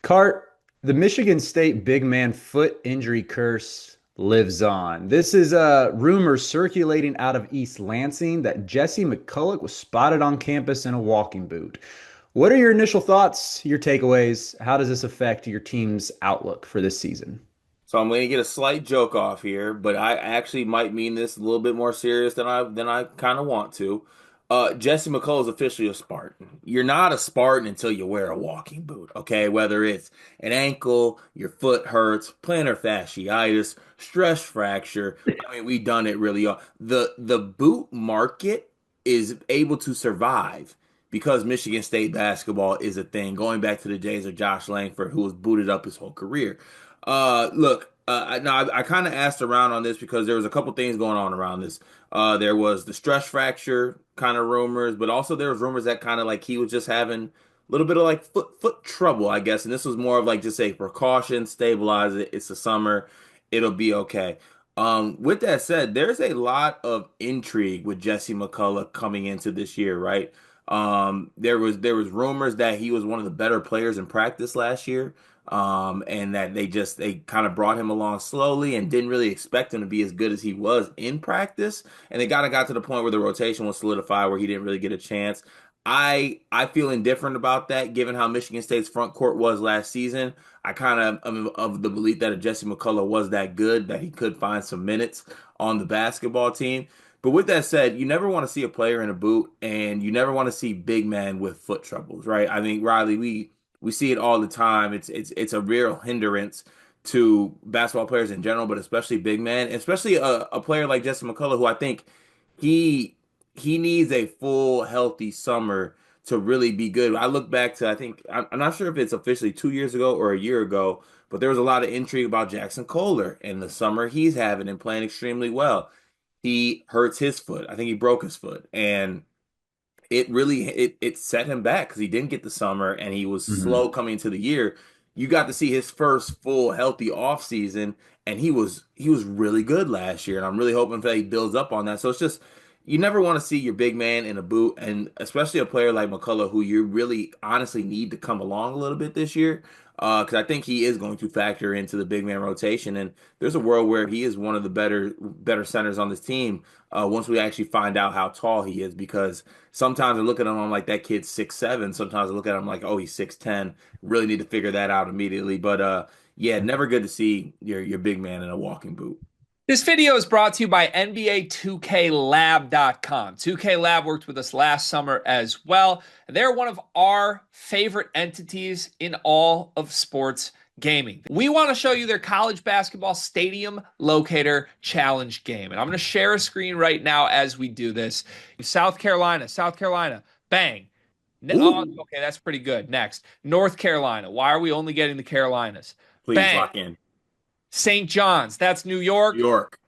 Cart, the Michigan State big man foot injury curse lives on. This is a rumor circulating out of East Lansing that Jesse McCulloch was spotted on campus in a walking boot. What are your initial thoughts, your takeaways? How does this affect your team's outlook for this season? So I'm going to get a slight joke off here, but I actually might mean this a little bit more serious than I kind of want to. Jesse McCullough is officially a Spartan. You're not a Spartan until you wear a walking boot, okay? Whether it's an ankle, your foot hurts, plantar fasciitis, stress fracture. I mean, we've done it really all. The boot market is able to survive because Michigan State basketball is a thing, going back to the days of Josh Langford, who was booted up his whole career. Look, I kind of asked around on this because there was a couple things going on around this. There was the stress fracture kind of rumors, but also there was rumors that kind of like he was just having a little bit of like foot trouble, I guess. And this was more of like just a precaution, stabilize it. It's the summer, it'll be okay. With that said, there's a lot of intrigue with Jesse McCullough coming into this year, right? There was rumors that he was one of the better players in practice last year, and that they kind of brought him along slowly and didn't really expect him to be as good as he was in practice, and they kind of got to the point where the rotation was solidified, where he didn't really get a chance. I feel indifferent about that, given how Michigan State's front court was last season. I kind of am of the belief that if Jesse McCullough was that good, that he could find some minutes on the basketball team. But with that said, you never want to see a player in a boot, and you never want to see big men with foot troubles, right? I mean, Riley, we see it all the time. It's a real hindrance to basketball players in general, but especially big men, especially a player like Jesse McCullough, who I think he he needs a full healthy summer to really be good. I look back to, I think I'm not sure if it's officially 2 years ago or a year ago, but there was a lot of intrigue about Jackson Kohler and the summer he's having and playing extremely well. He hurts his foot. I think he broke his foot, and it set him back because he didn't get the summer and he was Mhm. slow coming into the year. You got to see his first full healthy off season, and he was really good last year. And I'm really hoping that he builds up on that. So it's just you never want to see your big man in a boot, and especially a player like McCullough, who you really honestly need to come along a little bit this year. Because I think he is going to factor into the big man rotation, and there's a world where he is one of the better centers on this team. Once we actually find out how tall he is, because sometimes I look at him, I'm like, that kid's 6'7". Sometimes I look at him like, oh, he's 6'10". Really need to figure that out immediately. But yeah, never good to see your big man in a walking boot. This video is brought to you by NBA 2KLab.com. 2K Lab worked with us last summer as well. They're one of our favorite entities in all of sports gaming. We want to show you their college basketball stadium locator challenge game. And I'm going to share a screen right now as we do this. South Carolina, bang. Oh, Ooh, okay, that's pretty good. Next, North Carolina. Why are we only getting the Carolinas? please Bang. lock in. St. John's, that's New New York. York.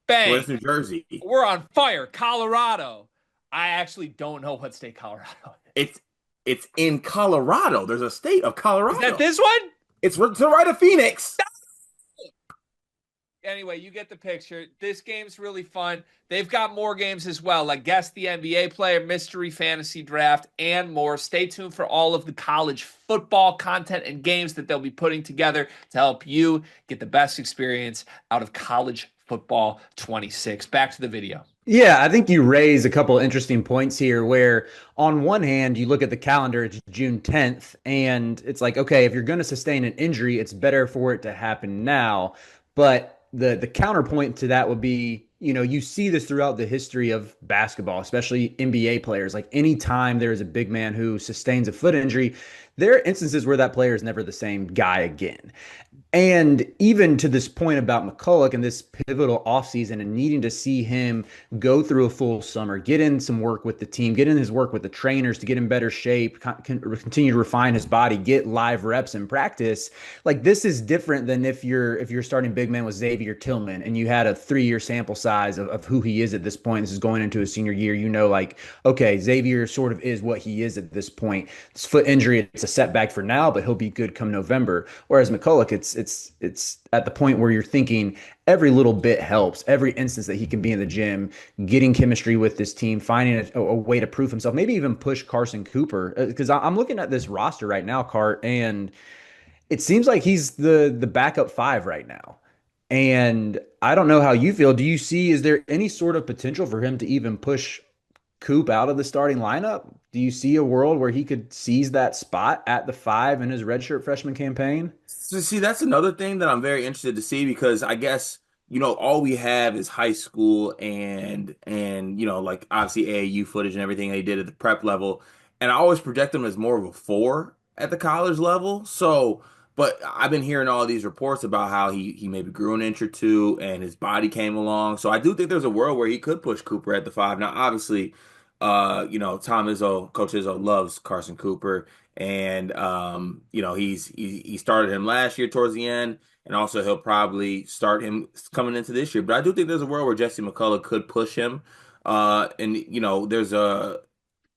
Bang. Where's New Jersey? We're on fire. Colorado. I actually don't know what state Colorado is. It's it's in Colorado. There's a state of Is that Colorado. this one? It's to the right of Phoenix. Anyway, you get the picture. This game's really fun. They've got more games as well, like Guess the NBA Player, Mystery Fantasy Draft, and more. Stay tuned for all of the college football content and games that they'll be putting together to help you get the best experience out of college football 26. Back to the video. Yeah, I think you raise a couple of interesting points here where on one hand, you look at the calendar, it's June 10th, and it's like, okay, if you're going to sustain an injury, it's better for it to happen now. But the counterpoint to that would be, you see this throughout the history of basketball, especially NBA players. Like anytime there is a big man who sustains a foot injury, there are instances where that player is never the same guy again. And even to this point about McCulloch and this pivotal offseason and needing to see him go through a full summer, get in some work with the team, get in his work with the trainers to get in better shape, continue to refine his body, get live reps in practice. Like this is different than if you're starting big man with Xavier Tillman and you had a 3-year sample size of who he is at this point. This is going into his senior year. Like, okay, Xavier sort of is what he is at this point. This foot injury, it's a setback for now, but he'll be good come November. Whereas McCulloch, it's at the point where you're thinking every little bit helps. Every instance that he can be in the gym, getting chemistry with this team, finding a way to prove himself, maybe even push Carson Cooper. Because I'm looking at this roster right now, Cart, and it seems like he's the backup five right now. And I don't know how you feel. Do you see, is there any sort of potential for him to even push Coop out of the starting lineup? Do you see a world where he could seize that spot at the five in his redshirt freshman campaign? So see, that's another thing that I'm very interested to see because I guess, all we have is high school and like obviously AAU footage and everything they did at the prep level. And I always project him as more of a four at the college level. So, but I've been hearing all these reports about how he maybe grew an inch or two and his body came along. So I do think there's a world where he could push Cooper at the five. Now, obviously, Tom Izzo, Coach Izzo loves Carson Cooper. And he started him last year towards the end, and also he'll probably start him coming into this year. But I do think there's a world where Jesse McCulloch could push him. And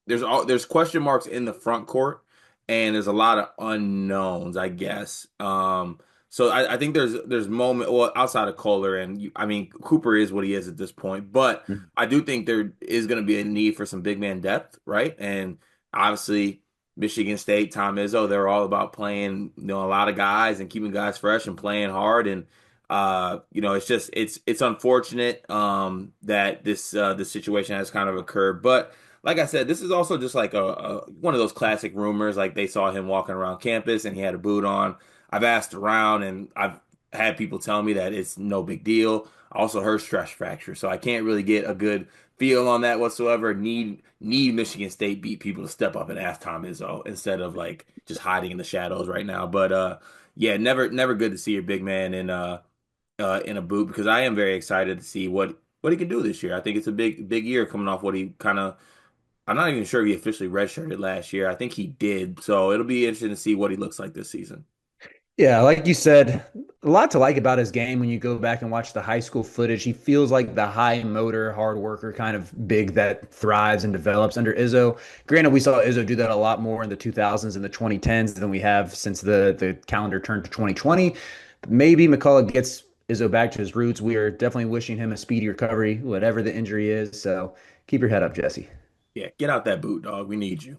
there's question marks in the front court, and there's a lot of unknowns, I guess. So I think there's moment well outside of Kohler, and I mean Cooper is what he is at this point, but I do think there is going to be a need for some big man depth, right? And obviously Michigan State, Tom Izzo, they're all about playing a lot of guys and keeping guys fresh and playing hard, and it's just it's unfortunate that this situation has kind of occurred, but like I said, this is also just like a one of those classic rumors. Like they saw him walking around campus and he had a boot on. I've asked around and I've had people tell me that it's no big deal. I also heard stress fracture, so I can't really get a good feel on that whatsoever. Need Michigan State beat people to step up and ask Tom Izzo instead of like just hiding in the shadows right now. But yeah, never good to see your big man in a boot because I am very excited to see what he can do this year. I think it's a big year coming off what he kind of I'm not even sure if he officially redshirted last year. I think he did. So it'll be interesting to see what he looks like this season. Yeah, like you said, a lot to like about his game when you go back and watch the high school footage. He feels like the high motor, hard worker kind of big that thrives and develops under Izzo. Granted, we saw Izzo do that a lot more in the 2000s and the 2010s than we have since the calendar turned to 2020. Maybe McCullough gets Izzo back to his roots. We are definitely wishing him a speedy recovery, whatever the injury is. So keep your head up, Jesse. Yeah, get out that boot, dog. We need you.